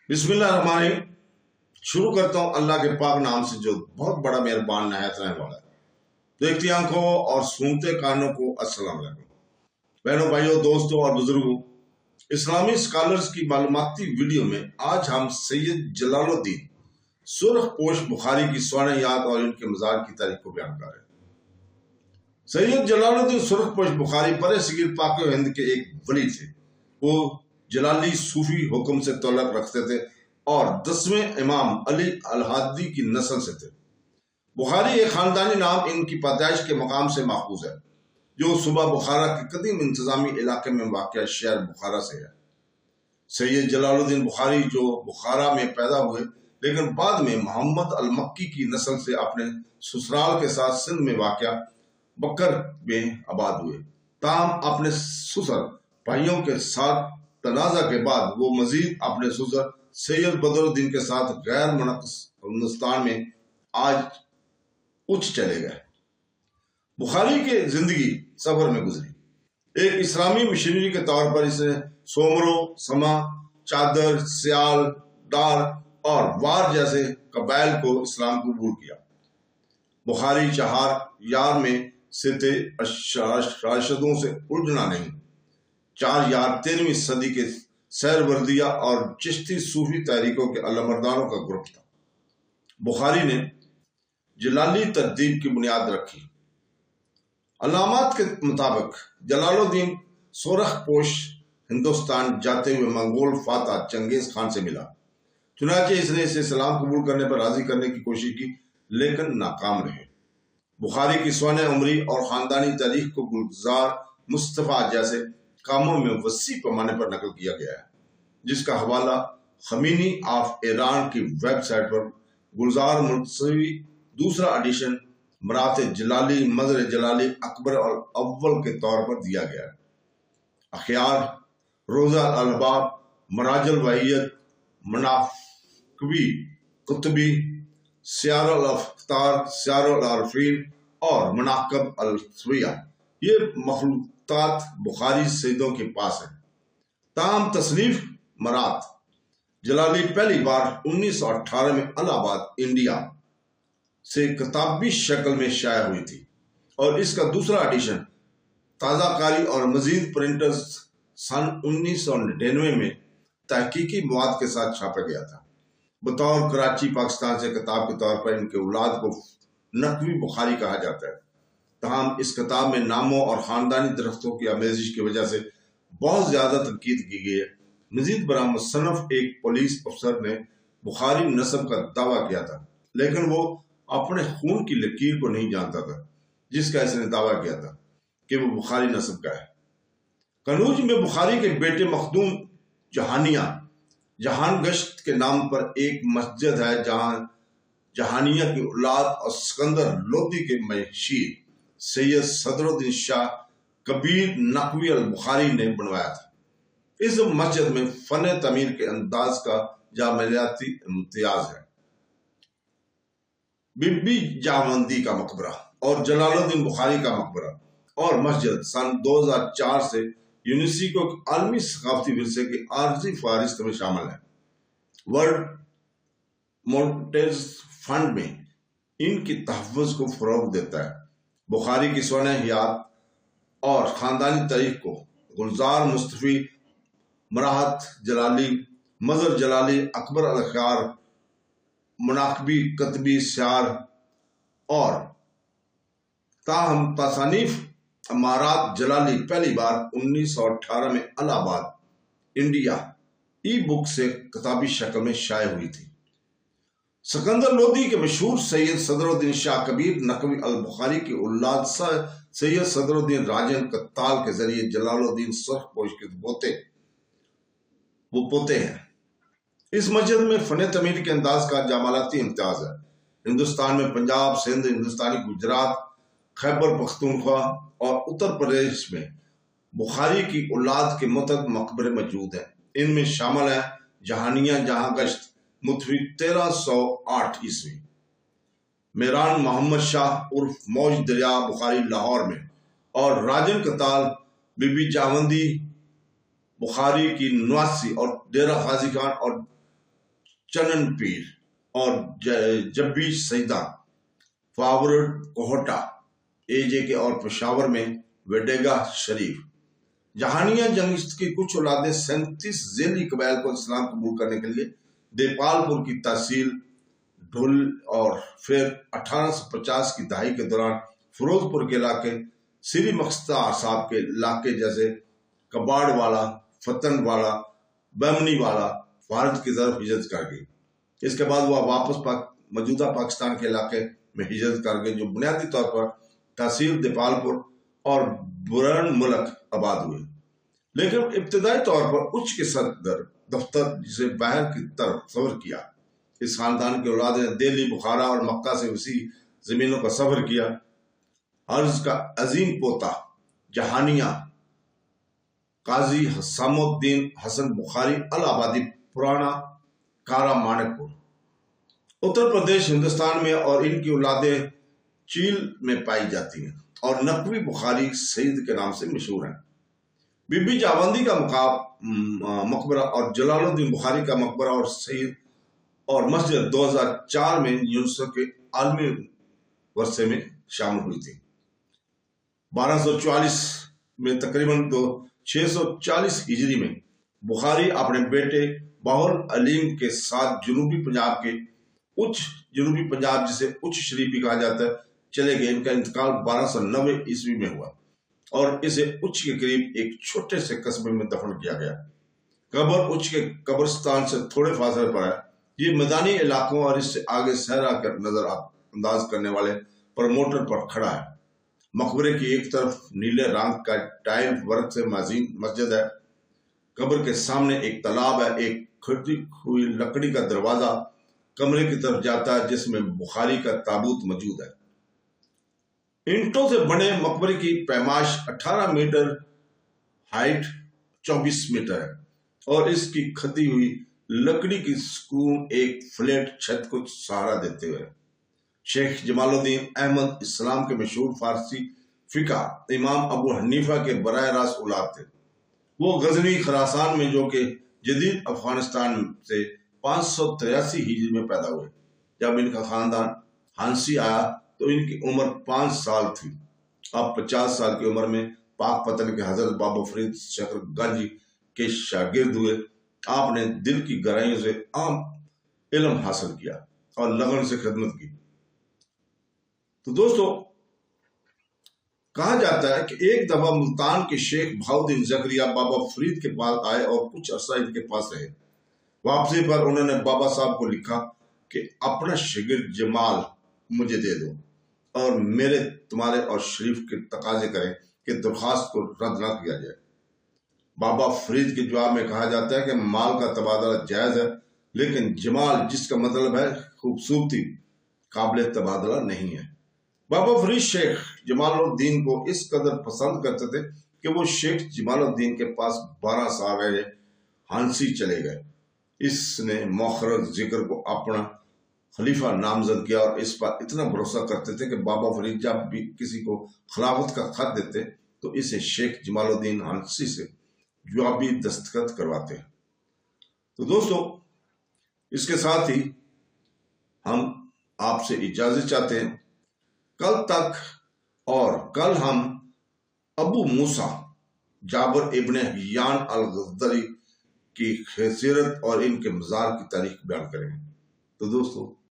बिस्मिल्लाहिर्रहमानिर्रहीम। शुरू करता हूँ अल्लाह के पाक नाम से जो बहुत बड़ा मेहरबान नहायत रहने वाला है। देखती आंखों और सूंघते कानों को अस्सलाम वालेकुम। बहनों, भाइयों, दोस्तों और बुजुर्गों, इस्लामी स्कॉलर्स की मालूमाती वीडियो में आज हम सैयद जलालुद्दीन सुर्ख पोश बुखारी की स्वर्ण याद और इनके मज़ार की तारीख को बयान कर रहे हैं। सैयद जलालुद्दीन सुर्ख पोश बुखारी बरसगीर पाक हिंद के एक वली थे। वो जलाली सूफी हुक्म से तल्लुक़ रखते थे और 10वें इमाम अली अल-हादी की नस्ल से थे। बुखारी एक खानदानी नाम इनकी पैदाइश के मकाम से माखूज है, जो सूबा बुखारा के कदीम इंतजामी इलाके में वाक़ शहर बुखारा से है। सैयद जलालुद्दीन बुखारी जो बुखारा में पैदा हुए, लेकिन बाद में मोहम्मद अल-मक्की की नस्ल से अपने ससुराल के साथ सिंध में वाक़ बकर में आबाद हुए। ताहम अपने ससुर भाइयों के साथ तनाज़ा के बाद वो मजीद अपने ससुर सैयद बदरुद्दीन के साथ गैर मुनक़्क़स हिंदुस्तान में आज उच्च चले गए। बुखारी के जिंदगी सफर में गुजरी। एक इस्लामी मिशनरी के तौर पर इसने सोमरो, समा, चादर, सियाल, डार और वार जैसे कबाइल को इस्लाम कबूल किया। बुखारी चार यार में से थे, राशिदों से उलझना नहीं। 4 यार 13वीं सदी के सैरवर्दिया और चिश्ती सूफी तहरीकों के अल्लामर्दानों का ग्रुप था। बुखारी ने जलाली तरतीब की बुनियाद रखी। अलामात के मुताबिक जलालुद्दीन सुर्ख पोश हिंदुस्तान जाते हुए मंगोल फाता चंगेज खान से मिला। चुनाचे इसने इसे इस्लाम कबूल करने पर राजी करने की कोशिश की, लेकिन नाकाम रहे। बुखारी की स्वर्ण उमरी और खानदानी तारीख को गुलजार मुस्तफ़ा जैसे कामों में वसी पैमाने पर नकल किया गया है, जिसका हवाला खमीनी ऑफ ईरान की वेबसाइट पर गुलजार मुस्तफ़ी दूसरा एडिशन मरात जलाली, मज़र जलाली, अकबर और अव्वल के तौर पर दिया गया है। अखियार, रोज़ा अल-अहबाब, मराजल वहियत, मनाकबी कुतबी, सियारुल अफ्तार, सियारुल आरफीन और मनाकब अल-सविया, ये मखलूतात बुखारी सैयदों के पास है। ताम तसनीफ मरात जलाली पहली बार 1918 में इलाहाबाद, इंडिया से किताबी शक्ल में शाया हुई थी और इसका दूसरा एडिशन ताज़ाकारी और मजीद प्रिंटर्स सन 1999 में तहकीकी मवाद के साथ छापा गया था। बतौर कराची, पाकिस्तान से किताब के तौर पर इनके औलाद को नकवी बुखारी कहा जाता है। तमाम इस किताब में नामों और ख़ानदानी दरख्तों की आमेजिश की वजह से बहुत ज़्यादा तनकीद की गई है। मजीद बराह मुसन्नफ एक पुलिस अफसर ने बुखारी नस्ब का दावा किया था, लेकिन वो अपने खून की लकीर को नहीं जानता था, जिसका इसने दावा किया था कि वो बुखारी नस्ब का है। कनूज में बुखारी के बेटे मखदूम जहानिया जहान गश्त के नाम पर एक मस्जिद है, जहां जहानिया की औलाद और सिकंदर लोदी के मशीर सैयद सदरुद्दीन शाह कबीर नकवी अल बुखारी ने बनवाया था। इस मस्जिद में फन तमीर के अंदाज का जामियाती इम्तियाज है। बीबी जावंदी का मकबरा और जलालुद्दीन बुखारी का मकबरा और मस्जिद सन 2004 से यूनेस्को के आलमी सकाफती विरसे की आर्जी फहरिस्त में शामिल है। वर्ल्ड मोर्टेज फंड में इनकी तहफ़्फ़ुज़ को फ़रोग़ देता है। बुखारी की स्वर्ण याद और ख़ानदानी तारीख को गुलजार मुस्तफ़ी, मराहत जलाली, मज़र जलाली, अकबर अल-ख़ियार, मनाकबी कतबी सियार और ताहम तसानीफ अमारात जलाली पहली बार 1918 में इलाहाबाद, इंडिया ई बुक से किताबी शक्ल में शाया हुई थी। सिकंदर लोदी के मशहूर सैयद सदरुद्दीन शाह कबीर नकवी अल बुखारी की औलाद सैयद सदरुद्दीन राजन कत्ताल के जरिए जलालुद्दीन सुर्ख पोश के पोते हैं। इस मस्जिद में फन तमीर के अंदाज का जमालाती इम्तियाज है। हिंदुस्तान में पंजाब, सिंध, हिंदुस्तानी गुजरात, खैबर पख्तूनख्वा और उत्तर प्रदेश में बुखारी की औलाद के मुतअद्दिद मकबरे मौजूद हैं। इनमें शामिल है जहानिया जहां गश्त मुतफ़ी 1308 ईस्वी, मेरान मोहम्मद शाह उर्फ मौज दरिया बुखारी लाहौर में, और राजन कताल बीबी जावंदी बुखारी की नवासी और डेरा गाजी खान और चनन पीर और जब्बी सईदा फावरड कोहटा एजे के और पेशावर में वेडेगा शरीफ। जहानिया जंग की कुछ औलादें 37 ज़ेली कबाइल को इस्लाम कबूल करने के लिए देपालपुर की तहसील ढुल और फिर 1850 की दहाई के दौरान फिरोजपुर के इलाके श्री मख्ता साहब के इलाके जैसे कबाड़ वाला, फतन वाला, बमनी वाला भारत की तरफ हिजरत कर गई। इसके बाद वह वापस मौजूदा पाकिस्तान के इलाके में हिजरत कर गए, जो बुनियादी तौर पर तहसील देपालपुर और बुरन मुल्क आबाद हुए। लेकिन इब्तदाई तौर पर उच्च के सदर दफ्तर जिसे बाहर की तरफ सफर किया। इस खानदान के औलाद ने दिल्ली, बुखारा और मक्का से वसी जमीनों का सफर किया। अर्ज का अजीम पोता जहानिया काजी हसामुद्दीन हसन बुखारी अल आबादी पुराना कारा मानकपुर उत्तर प्रदेश हिंदुस्तान में और इनकी औलादें चील में पाई जाती हैं और नकवी बुखारी सईद के नाम से मशहूर हैं। बीबी जावंदी का मकबरा और जलालुद्दीन बुखारी का मकबरा और सईद और मस्जिद 2004 में यूनेस्को के आलमी वर्षे में शामिल हुई थी। 1244 में तकरीबन 640 हिजरी में बुखारी अपने बेटे बाहुल अलीम के साथ जनूबी पंजाब जिसे उच्च शरीफी कहा जाता है चले गए। इनका इंतकाल 1290 ईस्वी में हुआ और इसे उच्च के करीब एक छोटे से कस्बे में दफन किया गया। कब्र उच्च के कब्रिस्तान से थोड़े फासले पर है। ये मैदानी इलाकों और इससे आगे सहरा कर नजर अंदाज करने वाले प्रमोटर पर खड़ा है। मकबरे की एक तरफ नीले रंग का टाइल वर्क से मजीन मस्जिद है। कब्र के सामने एक तालाब है। एक खड़ी हुई लकड़ी का दरवाजा कमरे की तरफ जाता है जिसमें बुखारी का ताबूत मौजूद है। ईंटों से बने मकबरे की पैमाश 18 मीटर, हाइट 24 मीटर है और इसकी खती हुई लकड़ी की सुकून एक फ्लैट छत को सहारा देते हुए। शेख जमालुद्दीन अहमद इस्लाम के मशहूर फारसी फिका इमाम अबू हनीफा के बराह रास्त औलाद थे। वो गजनी खरासान में, जो कि जदीद अफगानिस्तान से 583 हिजरी में पैदा हुए। जब इनका खानदान हांसी आया तो इनकी उम्र 5 साल थी। अब 50 साल की उम्र में पाक पतन के हजरत बाबा फरीद शकरगंज के शागिर्द हुए। आपने दिल की गहराइयों से आम इल्म हासिल किया और लगन से खिदमत की। तो दोस्तों, कहा जाता है कि एक दफा मुल्तान के शेख बहाउद्दीन जकरिया बाबा फरीद के पास आए और कुछ अरसा इनके पास रहे। वापसी पर उन्होंने बाबा साहब को लिखा कि अपना शिगिर्द जमाल मुझे दे दो और मेरे, तुम्हारे और शरीफ के तकाजे करें कि दरख्वास्त को रद्द न किया जाए। बाबा फरीद के जवाब में कहा जाता है कि माल का तबादला जायज है, लेकिन जमाल जिसका मतलब है खूबसूरती, काबिल तबादला नहीं है। बाबा फरीद शेख जमालुद्दीन को इस कदर पसंद करते थे कि वो शेख जमालुद्दीन के पास 12 साल रहे, हांसी चले गए। इसने मौखर जिक्र को अपना खलीफा नामजद किया और इस पर इतना भरोसा करते थे कि बाबा फरीद जब भी किसी को खिलाफत का खत देते तो इसे शेख जमालुद्दीन हांसी से जवाबी दस्तखत करवाते। तो दोस्तों, इसके साथ ही हम आपसे इजाजत चाहते हैं। कल तक और कल हम अबू मूसा जाबर इब्ने हियान अल गज़दरी की हैसियत और इनके मज़ार की तारीख बयान करेंगे। तो दोस्तों,